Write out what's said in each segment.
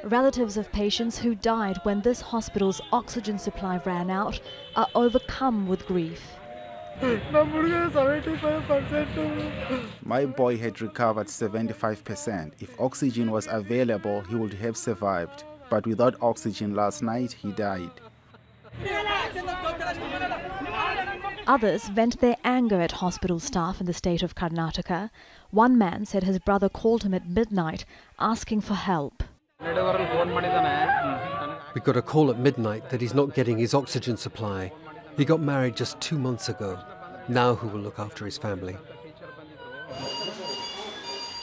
Relatives of patients who died when this hospital's oxygen supply ran out are overcome with grief. My boy had recovered 75%. If oxygen was available, he would have survived. But without oxygen last night, he died. Others vent their anger at hospital staff in the state of Karnataka. One man said his brother called him at midnight asking for help. We got a call at midnight that he's not getting his oxygen supply. He got married just 2 months ago. Now who will look after his family?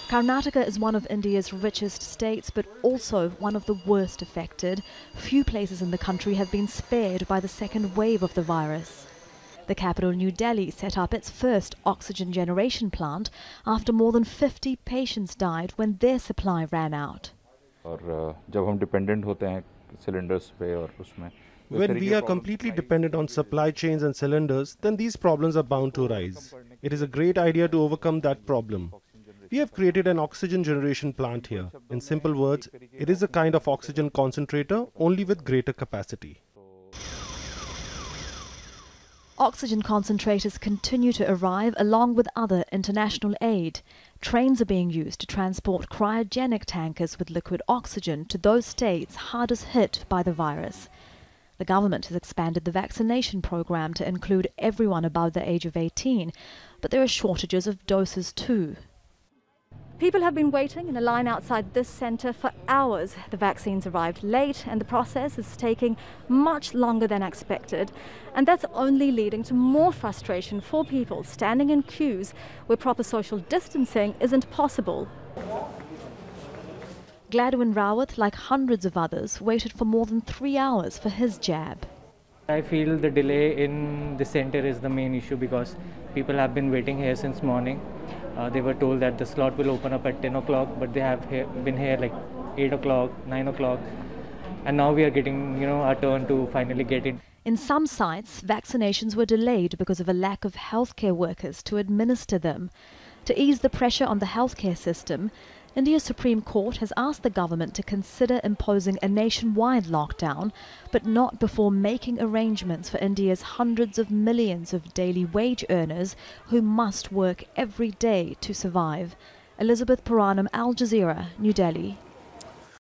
Karnataka is one of India's richest states, but also one of the worst affected. Few places in the country have been spared by the second wave of the virus. The capital, New Delhi, set up its first oxygen generation plant after more than 50 patients died when their supply ran out. When we are completely dependent on supply chains and cylinders, then these problems are bound to arise. It is a great idea to overcome that problem. We have created an oxygen generation plant here. In simple words, it is a kind of oxygen concentrator, only with greater capacity. Oxygen concentrators continue to arrive along with other international aid. Trains are being used to transport cryogenic tankers with liquid oxygen to those states hardest hit by the virus. The government has expanded the vaccination program to include everyone above the age of 18, but there are shortages of doses too. People have been waiting in a line outside this centre for hours. The vaccines arrived late and the process is taking much longer than expected. And that's only leading to more frustration for people standing in queues where proper social distancing isn't possible. Gladwin Rawat, like hundreds of others, waited for more than 3 hours for his jab. I feel the delay in the center is the main issue because people have been waiting here since morning. They were told that the slot will open up at 10 o'clock, but they have been here like 8 o'clock, 9 o'clock. And now we are getting, our turn to finally get in. In some sites, vaccinations were delayed because of a lack of healthcare workers to administer them. To ease the pressure on the healthcare system, India's Supreme Court has asked the government to consider imposing a nationwide lockdown, but not before making arrangements for India's hundreds of millions of daily wage earners who must work every day to survive. Elizabeth Puranam, Al Jazeera, New Delhi.